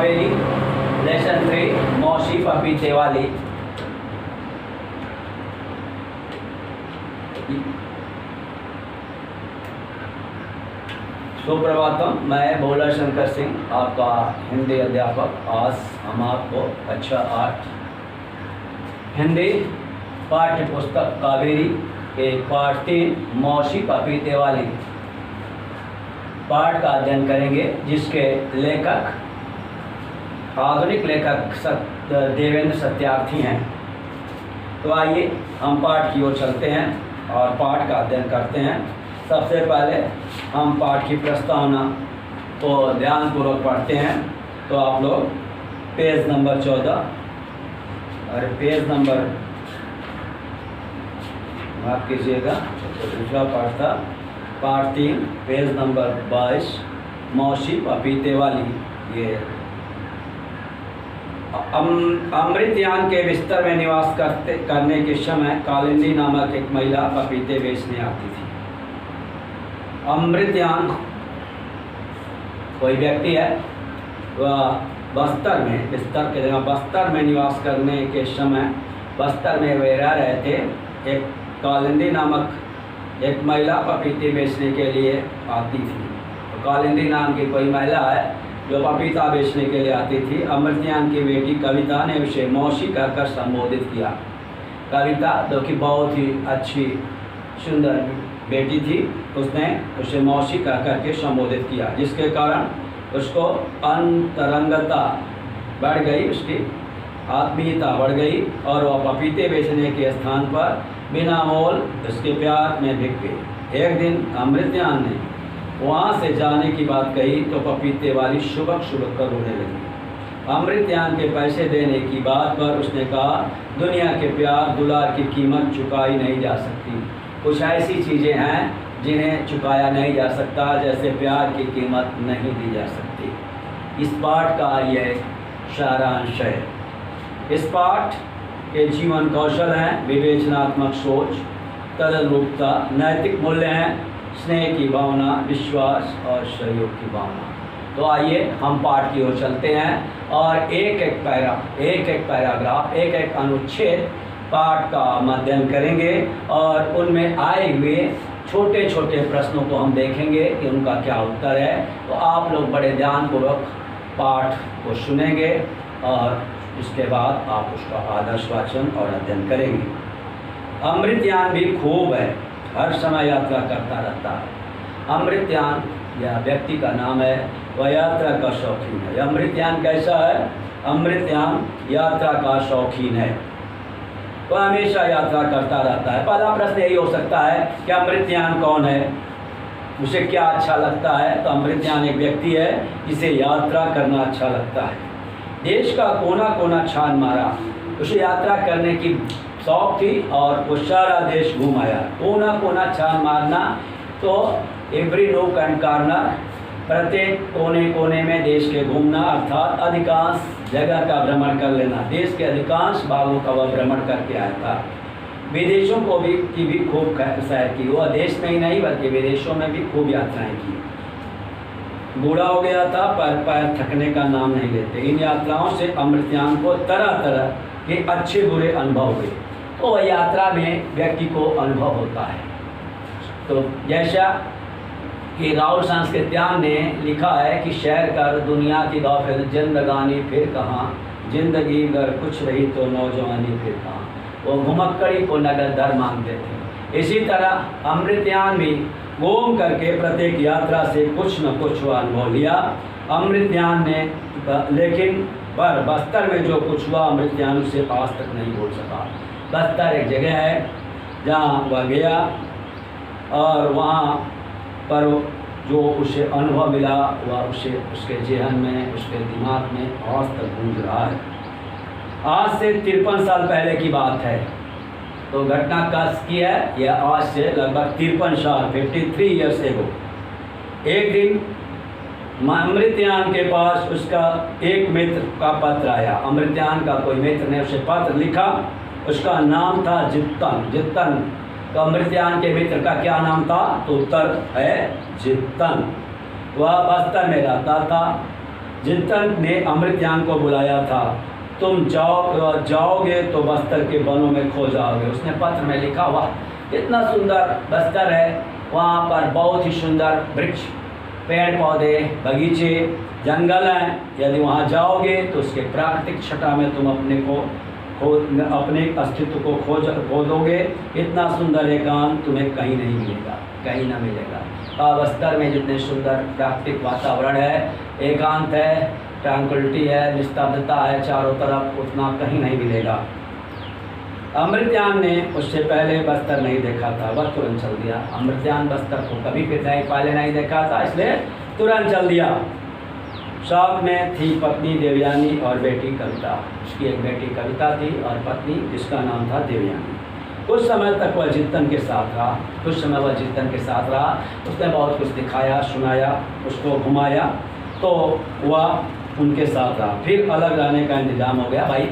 Kaveri lesson 3 मौसी पपीते वाली। सुप्रभातम, मैं भोला शंकर सिंह, आपका हिंदी अध्यापक। आज हम आपको कक्षा 8 हिंदी पाठ्य पुस्तक कावेरी के पाठ 3 मौसी पपीते वाली पाठ का अध्ययन करेंगे, जिसके लेखक आधुनिक लेखक देवेंद्र सत्यार्थी हैं। तो आइए हम पाठ की ओर चलते हैं और पाठ का अध्ययन करते हैं। सबसे पहले हम पाठ की प्रस्तावना को ध्यानपूर्वक पढ़ते हैं। तो आप लोग पेज नंबर 14 और पेज नंबर माफ कीजिएगा, दूसरा पाठ था पाठ 3 पेज नंबर 22 मौसी पपीते वाली। ये अमृतयान के बिस्तर में निवास करने के समय कालिंदी नामक एक महिला पपीते बेचने आती थी। अमृतयान कोई व्यक्ति है, वह बस्तर में, बिस्तर के जगह बस्तर में निवास करने के समय बस्तर में वे रह रहे थे। एक कालिंदी नामक एक महिला पपीते बेचने के लिए आती थी। तो कालिंदी नाम की कोई महिला है जो पपीता बेचने के लिए आती थी। अमृतयान की बेटी कविता ने उसे मौसी कहकर संबोधित किया। कविता, जो कि बहुत ही अच्छी सुंदर बेटी थी, उसने उसे मौसी कहकर के संबोधित किया, जिसके कारण उसको अंतरंगता बढ़ गई, उसकी आत्मीयता बढ़ गई और वह पपीते बेचने के स्थान पर बिना मोल उसके प्यार में बिक गई। एक दिन अमृतयान ने वहाँ से जाने की बात कही तो पपीते वाली शुबक शुबक कर रोने लगी। अमृतयान के पैसे देने की बात पर उसने कहा, दुनिया के प्यार दुलार की कीमत चुकाई नहीं जा सकती। कुछ ऐसी चीज़ें हैं जिन्हें चुकाया नहीं जा सकता, जैसे प्यार की कीमत नहीं दी जा सकती। इस पाठ का यह सारांश है। इस पाठ के जीवन कौशल हैं विवेचनात्मक सोच, तदनुरूपता, नैतिक मूल्य हैं, स्नेह की भावना, विश्वास और सहयोग की भावना। तो आइए हम पाठ की ओर चलते हैं और एक एक पैराग्राफ, एक एक अनुच्छेद पाठ का अध्ययन करेंगे और उनमें आए हुए छोटे छोटे प्रश्नों को हम देखेंगे कि उनका क्या उत्तर है। तो आप लोग बड़े ध्यानपूर्वक पाठ को सुनेंगे और इसके बाद आप उसका आदर्श वाचन और अध्ययन करेंगे। अमृतयान भी खूब है, हर समय यात्रा करता रहता है। अमृतयान यह व्यक्ति का नाम है, वह यात्रा का शौकीन है। अमृतयान कैसा है? अमृतयान यात्रा का शौकीन है, वह हमेशा यात्रा करता रहता है। पहला प्रश्न यही हो सकता है कि अमृतयान कौन है, उसे क्या अच्छा लगता है? तो अमृतयान एक व्यक्ति है जिसे यात्रा करना अच्छा लगता है। देश का कोना कोना छान मारा, उसे यात्रा करने की शौक थी और वो सारा देश घूम आया। कोना कोना छान मारना तो एवरी नोक एंड कॉर्नर, प्रत्येक कोने कोने में देश के घूमना, अर्थात अधिकांश जगह का भ्रमण कर लेना। देश के अधिकांश भागों का वह भ्रमण करके आया था। विदेशों को भी खूब सैर की। वह देश में ही नहीं बल्कि विदेशों में भी खूब यात्राएं की। बूढ़ा हो गया था पर पैर थकने का नाम नहीं लेते। इन यात्राओं से अमृतयान को तरह तरह के अच्छे बुरे अनुभव हुए। तो वह यात्रा में व्यक्ति को अनुभव होता है। तो जैसा कि राहुल सांस्कृत्यान ने लिखा है कि शहर कर दुनिया की गाफिल, जिंदगानी फिर कहाँ, जिंदगी अगर कुछ रही तो नौजवानी फिर कहाँ। वो घुमक्कड़ी को नगद दर मांगते थे। इसी तरह अमृतयान भी घूम करके प्रत्येक यात्रा से कुछ न कुछ हुआ अनुभव लिया। अमृतयान ने लेकिन पर बस्तर में जो कुछ हुआ अमृतयान उसे आज तक नहीं भूल सका। बस्तर एक जगह है जहाँ वह गया और वहाँ पर जो उसे अनुभव मिला वह उसे उसके जेहन में, उसके दिमाग में आज तक गूंज रहा है। आज से 53 साल पहले की बात है। तो घटना कब की है? यह आज से लगभग 53 साल 53 ईयर्स एगो। एक दिन अमृतयान के पास उसका एक मित्र का पत्र आया। अमृतयान का कोई मित्र ने उसे पत्र लिखा। उसका नाम था जित्तन। तो अमृतयान के मित्र का क्या नाम था? तो उत्तर है जित्तन। वह बस्तर में रहता था। जितन ने अमृतयान को बुलाया था, तुम जाओगे तो बस्तर के वनों में खो जाओगे। उसने पत्र में लिखा, वाह इतना सुंदर बस्तर है, वहाँ पर बहुत ही सुंदर वृक्ष, पेड़ पौधे, बगीचे, जंगल हैं। यदि वहाँ जाओगे तो उसके प्राकृतिक छटा में तुम अपने अस्तित्व को खो दोगे। इतना सुंदर एकांत तुम्हें कहीं नहीं मिलेगा, कहीं ना मिलेगा। बस्तर में जितने सुंदर प्राकृतिक वातावरण है, एकांत है, ट्रैंक्विलिटी है, निस्तब्धता है चारों तरफ, उतना कहीं नहीं मिलेगा। अमृतयान ने उससे पहले बस्तर नहीं देखा था, वह तुरंत चल दिया। अमृतयान बस्तर को कभी पहले नहीं देखा था, इसलिए तुरंत चल दिया। साथ में थी पत्नी देवयानी और बेटी कविता। उसकी एक बेटी कविता थी और पत्नी जिसका नाम था देवयानी। कुछ समय तक वह जितन के साथ रहा, उसने बहुत कुछ दिखाया, सुनाया, उसको घुमाया, तो वह उनके साथ रहा। फिर अलग रहने का इंतजाम हो गया। भाई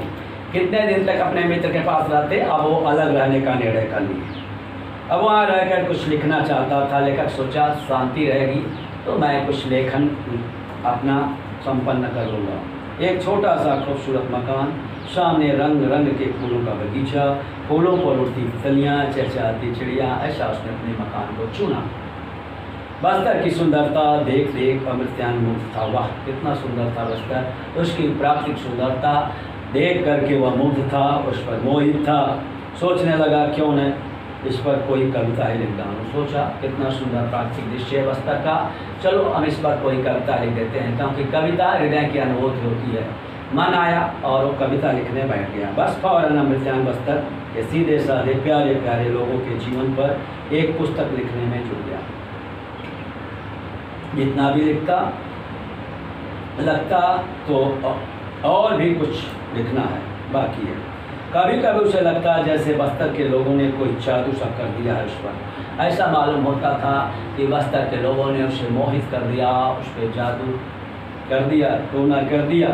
कितने दिन तक अपने मित्र के पास रहते, अब वो अलग रहने का निर्णय कर लिए। अब वहाँ रहकर कुछ लिखना चाहता था। लेखक सोचा शांति रहेगी तो मैं कुछ लेखन अपना संपन्न कर लूँगा। एक छोटा सा खूबसूरत मकान, सामने रंग रंग के फूलों का बगीचा, फूलों पर उड़ती तितलियाँ, चहचहाती चिड़िया, ऐसा उसने अपने मकान को चुना। बस्तर की सुंदरता देख देख अमृतयान मुग्ध था। वाह कितना सुंदर था बस्तर, उसकी प्राकृतिक सुंदरता देख करके वह मुग्ध था, उस पर मोहित था। सोचने लगा क्यों न इस पर कोई कविता ही लिख डालूं। सोचा कितना सुंदर प्राकृतिक दृश्य है बस्तर का, चलो हम इस पर कोई कविता लिख देते हैं, क्योंकि कविता हृदय की अनुभूति होती है। मन आया और वो कविता लिखने बैठ गया। बस फौरन अमृतयान बस्तर के सीधे साधे प्यारे प्यारे लोगों के जीवन पर एक पुस्तक लिखने में जुट गया। जितना भी लगता तो और भी कुछ लिखना है बाकी है। कभी कभी उसे लगता जैसे बस्तर के लोगों ने कोई जादू सा कर दिया है उस पर। ऐसा मालूम होता था कि बस्तर के लोगों ने उसे मोहित कर दिया, उस पर जादू कर दिया, टोना कर दिया।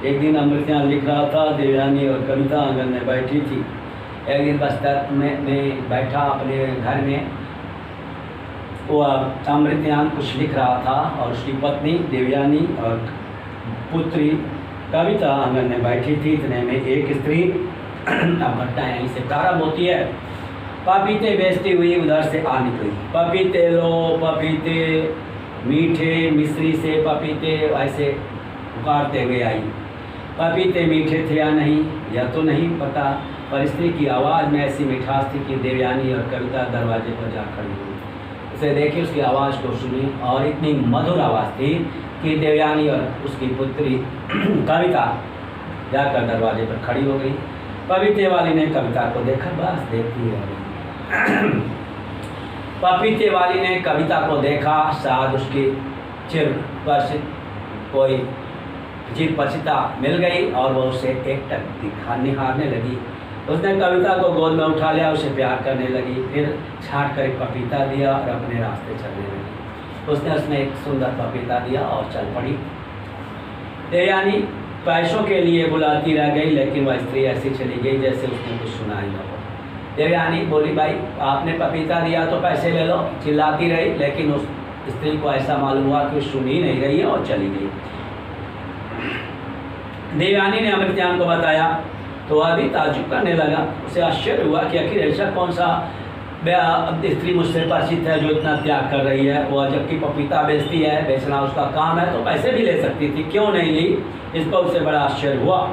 एक दिन अमृतयान लिख रहा था, देवयानी और कविता आंगन में बैठी थी। एक दिन बस्तर में बैठा अपने घर में, वो अमृतयान कुछ लिख रहा था और उसकी पत्नी देवयानी और पुत्री कविता आंगन में बैठी थी। इतने में एक स्त्री, अब घटना यहीं से प्रारंभ होती है, पपीते बेचती हुई उधर से आ निकली। पपीते लो पपीते, मीठे मिश्री से पपीते, ऐसे पुकारते हुए आई। पपीते मीठे थे या नहीं यह तो नहीं पता, पर स्त्री की आवाज़ में ऐसी मिठास थी कि देवयानी और कविता दरवाजे पर जा खड़ी हुई। उसे देखी, उसकी आवाज़ को सुनी और इतनी मधुर आवाज़ थी कि देवयानी और उसकी पुत्री कविता जाकर दरवाजे पर खड़ी हो गई। पपीते वाली ने कविता को देखा, बस देखती रही। पपीते वाली ने कविता को देखा, शायद उसकी चिर पर कोई चिरपचिता मिल गई और वह उसे एकटक निहारने लगी। उसने कविता को गोद में उठा लिया, उसे प्यार करने लगी, फिर छाँट कर एक पपीता दिया और अपने रास्ते चलने लगी। उसने उसमें एक सुंदर पपीता दिया और चल पड़ी। देवयानी पैसों के लिए बुलाती रह गई, लेकिन वह स्त्री ऐसी चली गई जैसे उसने कुछ सुना ही न हो। देवयानी बोली, भाई आपने पपीता दिया तो पैसे ले लो, चिल्लाती रही, लेकिन उस स्त्री को ऐसा मालूम हुआ कि सुन ही नहीं रही है और चली गई। देवयानी ने अमृतयान को बताया तो वह भी ताज्जुब करने लगा। उसे आश्चर्य हुआ कि आखिर ऐसा कौन सा स्त्री मुझसे परिचित है जो इतना त्याग कर रही है। वह जबकि पपीता बेचती है, बेचना उसका काम है, तो पैसे भी ले सकती थी, क्यों नहीं ली? इस पर उसे बड़ा आश्चर्य हुआ।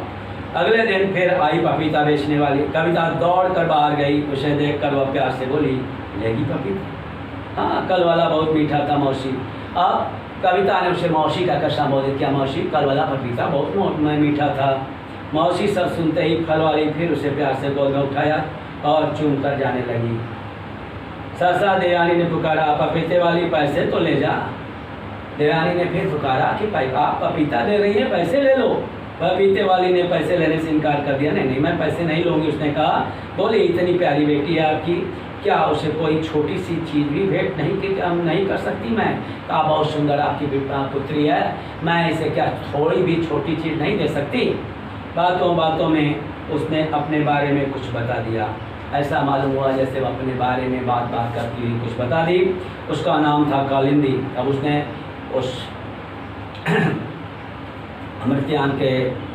अगले दिन फिर आई पपीता बेचने वाली। कविता दौड़ कर बाहर गई, उसे देखकर वह प्यार से बोली, लेगी पपीता? हाँ, कल वाला बहुत मीठा था मौसी। अब कविता ने उसे मौसी का संबोधित किया, मौसी कल वाला पपीता बहुत मीठा था। मौसी सब सुनते ही फल वाली फिर उसे प्यार से गोद में उठाया और चूम कर जाने लगी। सहसा देवयानी ने पुकारा, पपीते वाली पैसे तो ले जा। देवयानी ने फिर पुकारा कि आप पपीता दे रही है, पैसे ले लो। पपीते वाली ने पैसे लेने से इनकार कर दिया। नहीं मैं पैसे नहीं लूँगी। उसने कहा, बोली इतनी प्यारी बेटी है आपकी, क्या उसे कोई छोटी सी चीज़ भी भेंट नहीं कर सकती? मैं कहा, बहुत सुंदर आपकी पुत्री है, मैं इसे क्या थोड़ी भी छोटी चीज़ नहीं दे सकती? बातों बातों में उसने अपने बारे में कुछ बता दिया। ऐसा मालूम हुआ जैसे वो अपने बारे में बात करती हुई कुछ बता दी। उसका नाम था कालिंदी। अब उसने उस अमृत्यान के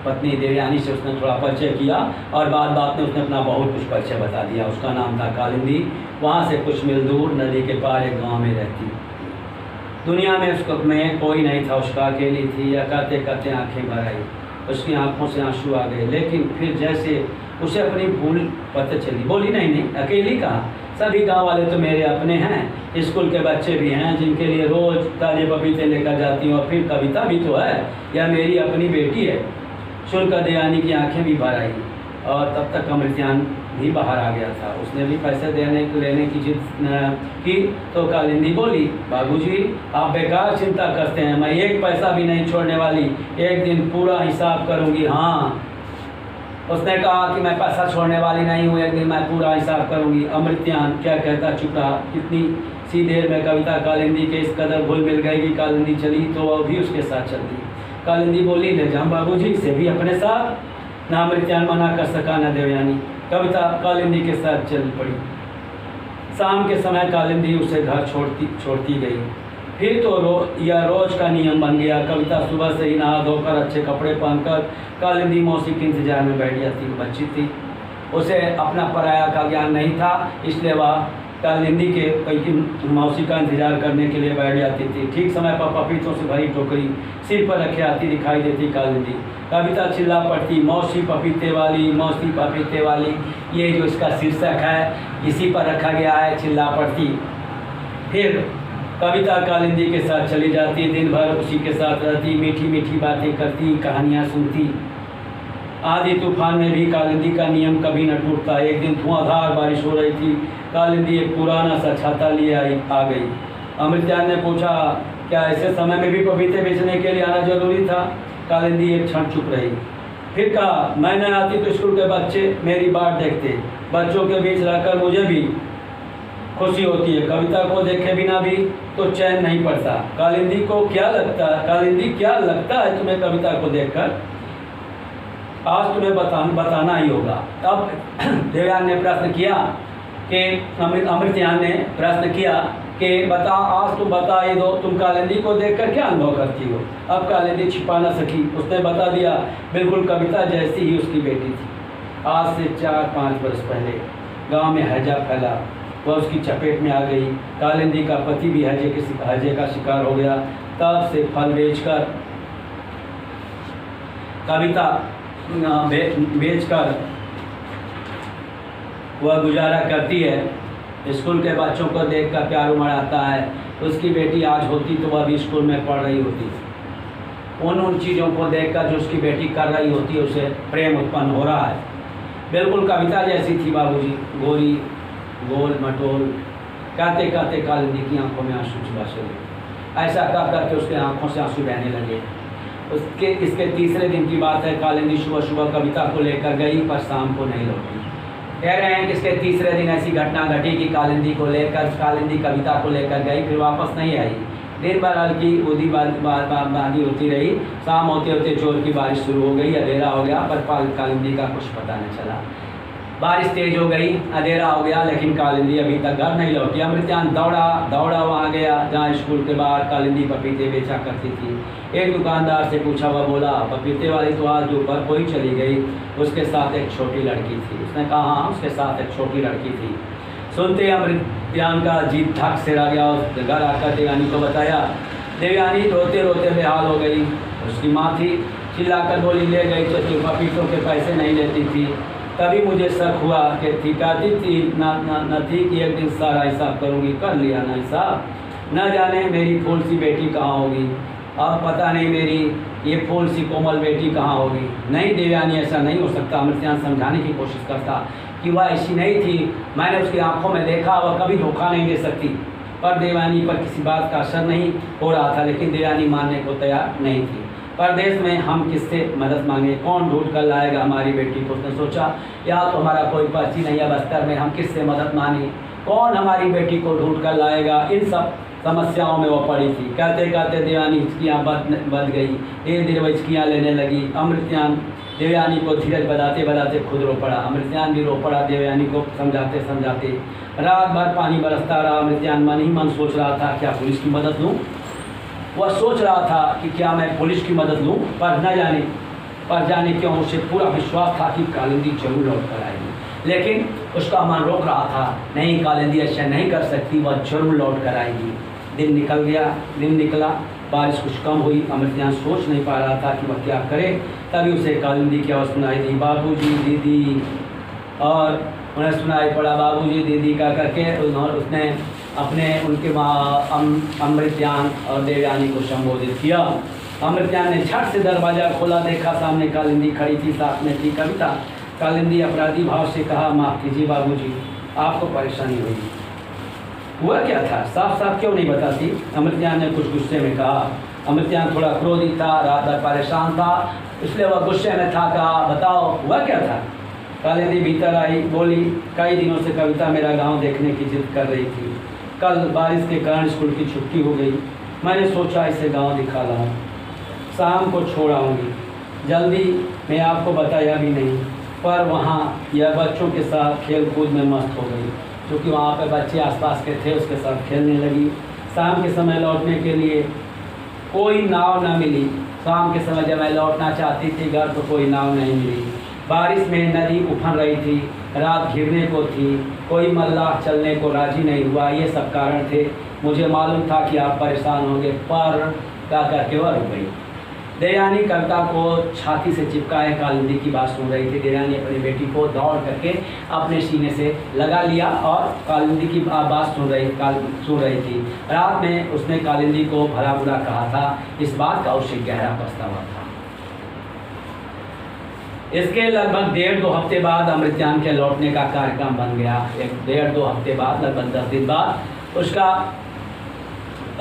पत्नी देवयानी से उसने थोड़ा परिचय किया और बाद में उसने अपना बहुत कुछ परिचय बता दिया। उसका नाम था कालिंदी। वहाँ से कुछ मील दूर नदी के पार एक गांव में रहती। दुनिया में उसको में कोई नहीं था, उसका अकेली थी। या कहते कहते आंखें भर आई, उसकी आंखों से आंसू आ गए। लेकिन फिर जैसे उसे अपनी भूल पता चली, बोली नहीं अकेली कहाँ, सभी गांव वाले तो मेरे अपने हैं, स्कूल के बच्चे भी हैं जिनके लिए रोज़ ताजे पपीते लेकर जाती हूँ, और फिर कविता भी तो है, या मेरी अपनी बेटी है। सुनकर देवयानी की आंखें भी भर आई और तब तक अमृत्यान भी बाहर आ गया था। उसने भी पैसे लेने की जिद की तो कालिंदी बोली, बाबूजी आप बेकार चिंता करते हैं, मैं एक पैसा भी नहीं छोड़ने वाली, एक दिन पूरा हिसाब करूँगी। हाँ, उसने कहा कि मैं पैसा छोड़ने वाली नहीं हूँ, एक दिन मैं पूरा हिसाब करूँगी। अमृत्यान क्या कहता चुप रहा। कितनी सी देर में कविता कालिंदी के इस कदर घुल मिल गई कि कालिंदी चली तो वह भी उसके साथ चल दी। कालिंदी बोली, ले जाऊँ बाबूजी से भी अपने साथ। ना अमृत्यान मना कर सका न देवयानी, कविता कालिंदी के साथ चल पड़ी। शाम के समय कालिंदी उसे घर छोड़ती गई। फिर तो रोज का नियम बन गया। कविता सुबह से ही नहा धोकर अच्छे कपड़े पहनकर कालिंदी मौसी के इंतजार में बैठ जाती। बच्ची थी, उसे अपना पराया का ज्ञान नहीं था, इसलिए वह कालिंदी के कई मौसी का इंतजार करने के लिए बैठ जाती थी। ठीक समय पर पपीतों से भरी टोकरी सिर पर रखे आती दिखाई देती कालिंदी। कविता चिल्ला पड़ती, मौसी पपीते वाली, मौसी पपीते वाली। ये जो इसका शीर्षक है इसी पर रखा गया है, चिल्ला पड़ती। फिर कविता कालिंदी के साथ चली जाती, दिन भर उसी के साथ रहती, मीठी मीठी बातें करती, कहानियाँ सुनती। आंधी तूफान में भी कालिंदी का नियम कभी न टूटता। एक दिन धुआंधार बारिश हो रही थी, कालिंदी एक पुराना सा छाता लिए आ गई। अमृत्यान ने पूछा, क्या ऐसे समय में भी पपीते बेचने के लिए आना जरूरी था? कालिंदी एक क्षण चुप रही, फिर कहा, मैं न आती तो स्कूल के बच्चे मेरी बाट देखते, बच्चों के बीच रहकर मुझे भी खुशी होती है, कविता को देखे बिना भी तो चैन नहीं पड़ता। कालिंदी क्या लगता है तुम्हें कविता को देखकर? आज तुम्हें बताना ही होगा। तब देवयान ने प्रश्न किया कि अमृत्यान ने प्रश्न किया कि बता, आज तुम बता ही दो, तुम कालिंदी को देखकर क्या अनुभव करती हो? अब कालिंदी छिपा न सकी, उसने बता दिया, बिल्कुल कविता जैसी ही उसकी बेटी थी। आज से 4-5 वर्ष पहले गांव में हैजा फैला, वह उसकी चपेट में आ गई। कालिंदी का पति भी हैजे का शिकार हो गया। तब से फल बेचकर कविता बेचकर वह गुजारा करती है। स्कूल के बच्चों को देखकर प्यार उमड़ आता है। उसकी बेटी आज होती तो वह भी स्कूल में पढ़ रही होती। उन चीज़ों को देखकर जो उसकी बेटी कर रही होती है उसे प्रेम उत्पन्न हो रहा है। बिल्कुल कविता जैसी थी बाबूजी, गोरी गोल मटोल। कहते कहते कालिंदी की आंखों में आंसू छुपा चले। ऐसा कर करके उसके आंखों से आंसू बहने लगे। इसके तीसरे दिन की बात है। कालिंदी सुबह कविता को लेकर गई पर शाम को नहीं लौटी। कह रहे हैं कि इसके तीसरे दिन ऐसी घटना घटी कि कालिंदी कविता को लेकर गई, फिर वापस नहीं आई। दिन भर हल्की उदी बांधी होती रही। शाम होते होते जोर की बारिश शुरू हो गई। अंधेरा हो गया पर कालिंदी का कुछ पता नहीं चला। बारिश तेज हो गई, अंधेरा हो गया, लेकिन कालिंदी अभी तक घर नहीं लौटी। अमृत्यान दौड़ा वहाँ गया जहाँ स्कूल के बाहर कालिंदी पपीते बेचा करती थी। एक दुकानदार से पूछा, वह बोला, पपीते वाली तो आज दोपहर को ही चली गई, उसके साथ एक छोटी लड़की थी। उसने कहा, हाँ उसके साथ एक छोटी लड़की थी। सुनते अमृत्यान का जीभ धक से आ गया। उस घर आकर देवयानी को बताया। देवयानी रोते रोते बेहाल हो गई। उसकी माँ थी, चिल्लाकर बोली, ले गई तो पपीतों के पैसे नहीं लेती थी। तभी मुझे शक हुआ कि ठिकाती थी न थी कि एक दिन सारा हिसाब करूँगी। कर लिया ना हिसाब। न जाने मेरी फूल सी बेटी कहाँ होगी। अब पता नहीं मेरी ये फूल सी कोमल बेटी कहाँ होगी। नहीं देवयानी, ऐसा नहीं हो सकता। अमृत्यान समझाने की कोशिश करता कि वह ऐसी नहीं थी, मैंने उसकी आंखों में देखा, वह कभी धोखा नहीं दे सकती। पर देवयानी पर किसी बात का असर नहीं हो रहा था। लेकिन देवयानी मानने को तैयार नहीं थी। परदेश में हम किससे मदद मांगे, कौन ढूंढ कर लाएगा हमारी बेटी को? उसने सोचा, यहाँ तो हमारा कोई पर्ची नहीं है बस्तर में, हम किससे मदद मांगे, कौन हमारी बेटी को ढूंढ कर लाएगा? इन सब समस्याओं में वो पड़ी थी। कहते कहते देवयानी हिचकियाँ बंध गई। धीरे धीरे वह हिचकियाँ लेने लगी। अमृत्यान देवयानी को धीरज बधाते खुद रो पड़ा। अमृत्यान भी रो पड़ा देवयानी को समझाते समझाते। रात भर पानी बरसता रहा। अमृत्यान मन ही मन सोच रहा था, क्या पुलिस की मदद लूँ? वह सोच रहा था कि क्या मैं पुलिस की मदद लूँ, पर जाने क्यों उसे पूरा विश्वास था कि कालिंदी जरूर लौट कर आएगी। लेकिन उसका मन रोक रहा था, नहीं कालिंदी ऐसा नहीं कर सकती, वह जरूर लौट कर आएगी। दिन निकला, बारिश कुछ कम हुई। अमृतजान सोच नहीं पा रहा था कि वह क्या करे। तभी उसे कालिंदी की आवाज़ सुनाई दी, बाबूजी दीदी, और उन्हें सुनाई पड़ा बाबूजी दीदी का करके। उसने उनके अमृतजान और देवयानी को संबोधित किया। अमृतजान ने झट से दरवाज़ा खोला, देखा सामने कालिंदी खड़ी थी, साथ में थी कविता। कालिंदी अपराधी भाव से कहा, माफ़ कीजिए बाबूजी, आपको परेशानी हुई। हुआ क्या था, साफ साफ क्यों नहीं बताती? अमृतजान ने कुछ गुस्से में कहा। अमृतजान थोड़ा क्रोधित था, रात भर परेशान था, इसलिए वह गुस्से में था। कहा, बताओ हुआ क्या था? कालिंदी भीतर आई, बोली, कई दिनों से कविता मेरा गांव देखने की जिद कर रही थी। कल बारिश के कारण स्कूल की छुट्टी हो गई। मैंने सोचा इसे गांव दिखा लाऊं, शाम को छोड़ आऊँगी। जल्दी मैं आपको बताया भी नहीं, पर वहाँ यह बच्चों के साथ खेल कूद में मस्त हो गई, क्योंकि वहाँ पे बच्चे आसपास के थे, उसके साथ खेलने लगी। शाम के समय लौटने के लिए कोई नाव न मिली। शाम के समय जब मैं लौटना चाहती थी घर, तो कोई नाव नहीं मिली। बारिश में नदी उफन रही थी, रात घिरने को थी, कोई मल्लाह चलने को राजी नहीं हुआ। ये सब कारण थे। मुझे मालूम था कि आप परेशान होंगे, पर क्या करके वह रुक गई। देवयानी कविता को छाती से चिपकाए कालिंदी की बात सुन रही थी। देवयानी अपनी बेटी को दौड़ करके अपने सीने से लगा लिया और कालिंदी की बात सुन रही थी। रात में उसने कालिंदी को भला बुरा कहा था, इस बात का उसे गहरा पछतावा था। इसके लगभग 1.5-2 हफ्ते बाद अमृतजान के लौटने का कार्यक्रम बन गया। 1-1.5-2 हफ्ते बाद, लगभग 10 दिन बाद उसका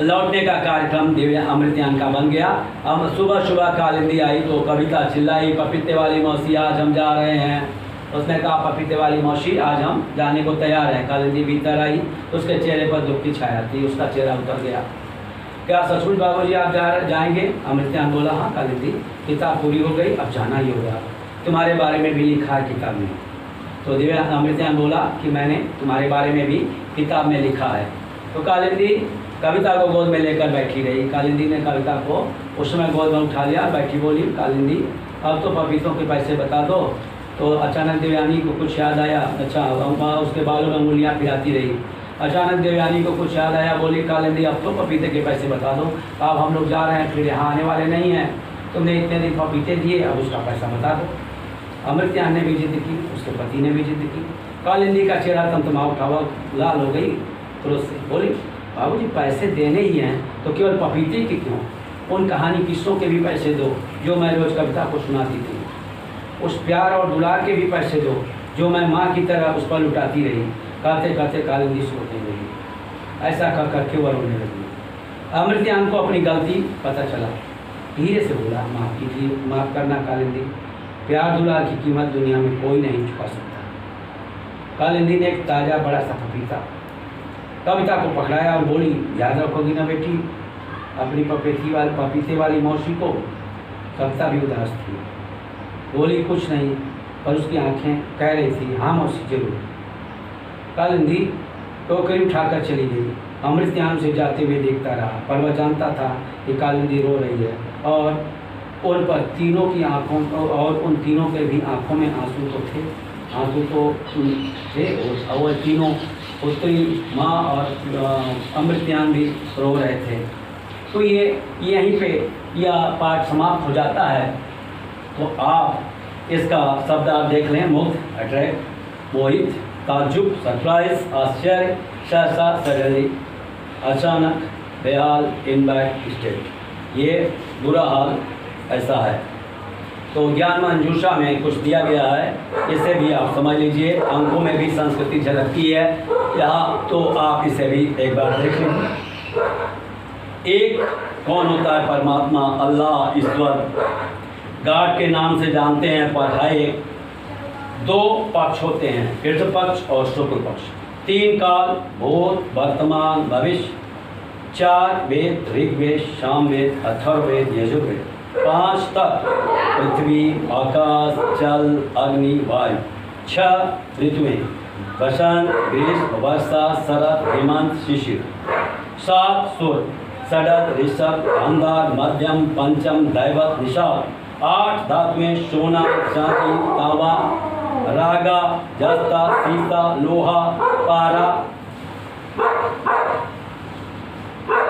लौटने का कार्यक्रम अमृतजान का बन गया। अब सुबह कालिंदी आई तो कविता चिल्लाई, पपीते वाली मौसी आज हम जा रहे हैं। उसने कहा, पपीते वाली मौसी आज हम जाने को तैयार हैं। कालिंदी भीतर आई, उसके चेहरे पर दुख की छाया थी, उसका चेहरा उतर गया। क्या सचमुच बाबूजी आप जाएंगे? अमृतजान बोला, हाँ कालिंदी, किताब पूरी हो गई, अब जाना ही होगा। तुम्हारे बारे में भी लिखा है किताब में। तो अमृतजान बोला कि मैंने तुम्हारे बारे में भी किताब में लिखा है। तो कालिंदी कविता को गोद में लेकर बैठी रही। कालिंदी ने कविता को उस समय गोद में उठा लिया, बैठी बोली, कालिंदी अब तो पपीतों के पैसे बता दो। तो अचानक देवयानी को कुछ याद आया। अच्छा, उसके बालों में उंगलियां फिराती रही। अचानक देवयानी को कुछ याद आया, बोली, कालिंदी अब तो पपीते के पैसे बता दो, अब हम लोग जा रहे हैं, फिर यहाँ आने वाले नहीं हैं, तुमने इतने दिन पपीते दिए, अब उसका पैसा बता दो। अमृतजान ने भी जिद की, उसके पति ने भी जिद की। कालिंदी का चेहरा तमतमा उठा हुआ, लाल हो गई क्रोध से, बोली, बाबूजी पैसे देने ही हैं तो केवल पपीते के क्यों, उन कहानी किस्सों के भी पैसे दो जो मैं रोज़ कविता को सुनाती थी। उस प्यार और दुलार के भी पैसे दो जो मैं माँ की तरह उस पर लुटाती रही। कहते कहते कालिंदी सोने लगी। ऐसा कह करके वह रोने लगी। अमृतजान को अपनी गलती पता चला, धीरे से बोला, माफ़ कीजिए, माफ़ करना कालिंदी, प्यार दुलार की कीमत दुनिया में कोई नहीं चुका सकता। कालिंदी ने एक ताज़ा बड़ा सा पपीता कविता को पकड़ाया और बोली, याद रखोगी ना बेटी अपनी पपीते वाली मौसी को? कविता भी उदास थी, बोली, कुछ नहीं, पर उसकी आंखें कह रही थी, हाँ मौसी जरूर। कालिंदी टोकरी उठाकर चली गई। अमृतजान उसे जाते हुए देखता रहा, पर वह जानता था कि कालिंदी रो रही है और उन पर तीनों की आंखों और उन तीनों के भी आंखों में आंसू तो थे और वह तीनों पुत्री माँ और अमृतजान भी रो रहे थे। तो ये यहीं पे यह पाठ समाप्त हो जाता है। तो आप इसका शब्द आप देख लें, मुग्ध, अट्रैक्ट, मोहित, ताज्जुब, सरप्राइज, आश्चर्य, सहसा, सडनली, अचानक, बेहाल, इन बैड स्टेट, ये बुरा हाल ऐसा है। तो ज्ञान मंजूषा में कुछ दिया गया है, इसे भी आप समझ लीजिए। अंकों में भी संस्कृति झलकती है यहाँ, तो आप इसे भी एक बार देख लीजिए। एक कौन होता है? परमात्मा, अल्लाह, ईश्वर, गॉड के नाम से जानते हैं, पर है एक। 2 पक्ष होते हैं, तीर्थ पक्ष और शुक्ल पक्ष। 3 काल, भूत, वर्तमान, भविष्य। 4 वेद, ऋग्वेद, सामवेद, अथर्ववेद, यजुर्वेद। 5 तत्व, पृथ्वी, आकाश, जल, अग्नि, वायु। 6 ऋतुएं, वसंत, ग्रीष्म, वर्षा, शरद, हेमंत, शिशिर। 7 सुर, षडद, ऋषभ, गांधार, मध्यम, पंचम, दैवत, निषाद। 8 धातुएं सोना, चांदी, तांबा, रागा, जस्ता, सीसा, लोहा, पारा।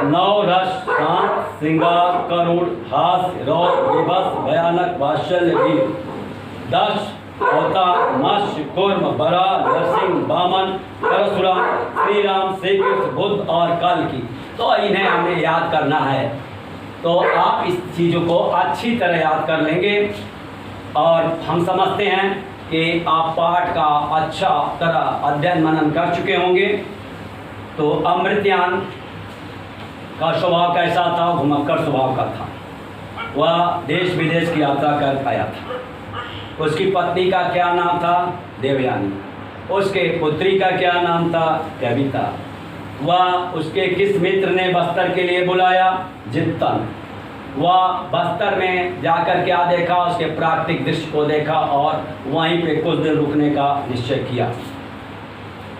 9 रस, शांत, श्रृंगार, करुण, हास्य, रौद्र, विभत्स, भयानक, वात्सल्य, वीर। 10 अवतार, मत्स्य, कूर्म, बरा, नरसिंह, वामन, परशुराम, श्री राम, श्री कृष्ण, बुद्ध और कल्कि। तो इन्हें हमें याद करना है। तो आप इस चीज़ों को अच्छी तरह याद कर लेंगे और हम समझते हैं कि आप पाठ का अच्छा तरह अध्ययन मनन कर चुके होंगे। तो अमृतयान का स्वभाव कैसा था? घुमक्कड़ स्वभाव का था। वह देश विदेश की यात्रा कर आया था। उसकी पत्नी का क्या नाम था? देवयानी। उसके पुत्री का क्या नाम था? कविता। वह उसके किस मित्र ने बस्तर के लिए बुलाया? जित्तन। वह बस्तर में जाकर क्या देखा? उसके प्राकृतिक दृश्य को देखा और वहीं पे कुछ दिन रुकने का निश्चय किया।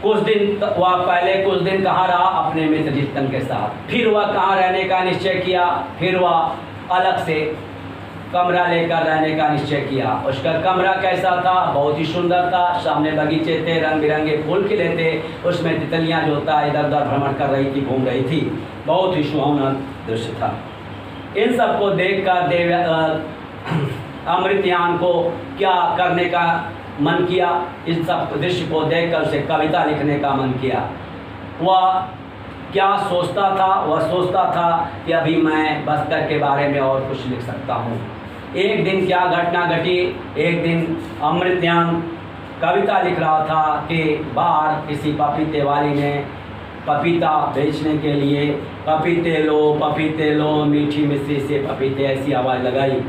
कुछ दिन वह पहले कुछ दिन कहाँ रहा? अपने मित्र जित्तन के साथ। फिर वह कहाँ रहने का निश्चय किया? फिर वह अलग से कमरा लेकर रहने का निश्चय किया। उसका कमरा कैसा था? बहुत ही सुंदर था। सामने बगीचे थे, रंग बिरंगे फूल खिले थे। उसमें तितलियाँ जो था इधर उधर भ्रमण कर रही थी, घूम रही थी। बहुत ही सुहावना दृश्य था। इन सबको देखकर अमृतयान को क्या करने का मन किया? इस सब दृश्य को देखकर उसे कविता लिखने का मन किया। वह क्या सोचता था? वह सोचता था कि अभी मैं बस्तर के बारे में और कुछ लिख सकता हूँ। एक दिन क्या घटना घटी? एक दिन अमृतयान कविता लिख रहा था कि बाहर किसी पपीते वाली ने पपीता बेचने के लिए पपीते लो मीठी मिश्री से पपीते, ऐसी आवाज़ लगाई।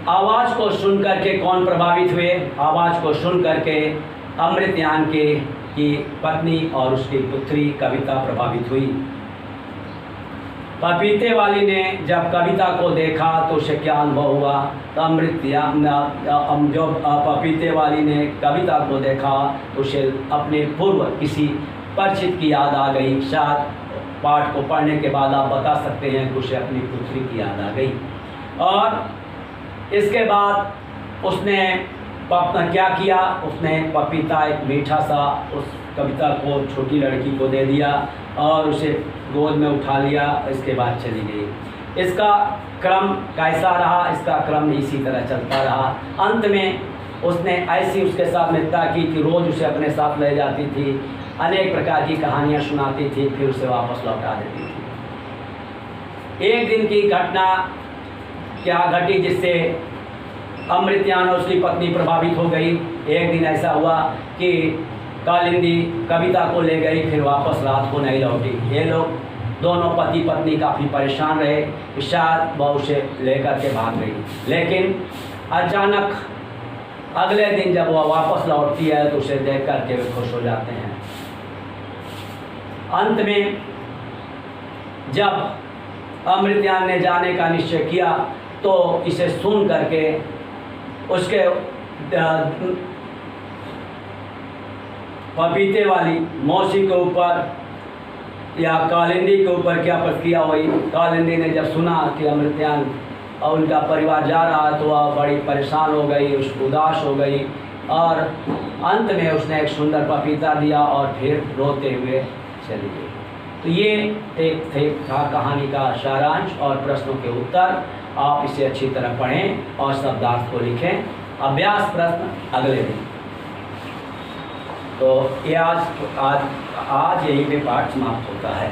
आवाज़ को सुन करके कौन प्रभावित हुए? आवाज़ को सुन करके अमृतयान की पत्नी और उसकी पुत्री कविता प्रभावित हुई। पपीते वाली ने जब कविता को देखा तो उसे क्या अनुभव हुआ? तो अमृतयान जब पपीते वाली ने कविता को देखा तो उसे अपने पूर्व किसी परिचित की याद आ गई। शायद पाठ को पढ़ने के बाद आप बता सकते हैं कि उसे अपनी पुत्री की याद आ गई। और इसके बाद उसने क्या किया? उसने पपीता एक मीठा सा उस कविता को छोटी लड़की को दे दिया और उसे गोद में उठा लिया। इसके बाद चली गई। इसका क्रम कैसा रहा? इसका क्रम इसी तरह चलता रहा। अंत में उसने ऐसी उसके साथ मित्रता की कि रोज़ उसे अपने साथ ले जाती थी, अनेक प्रकार की कहानियाँ सुनाती थी, फिर उसे वापस लौटा देती थी। एक दिन की घटना क्या घटी जिससे अमृतयान और उसकी पत्नी प्रभावित हो गई? एक दिन ऐसा हुआ कि कालिंदी कविता को ले गई, फिर वापस रात को नहीं लौटी। ये लोग दोनों पति पत्नी काफ़ी परेशान रहे। शायद वह उसे लेकर के भाग गई, लेकिन अचानक अगले दिन जब वह वापस लौटती है तो उसे देख कर के वे खुश हो जाते हैं। अंत में जब अमृतयान ने जाने का निश्चय किया तो इसे सुन करके उसके पपीते वाली मौसी के ऊपर या कालिंदी के ऊपर क्या प्रतिक्रिया हुई? कालिंदी ने जब सुना कि अमृतयान और उनका परिवार जा रहा तो वह बड़ी परेशान हो गई, उदास हो गई और अंत में उसने एक सुंदर पपीता दिया और फिर रोते हुए चली गई। तो ये एक था कहानी का सारांश और प्रश्नों के उत्तर। आप इसे अच्छी तरह पढ़ें और शब्दार्थ को लिखें। अभ्यास प्रश्न अगले दिन। तो ये आज यहीं पे पाठ समाप्त होता है।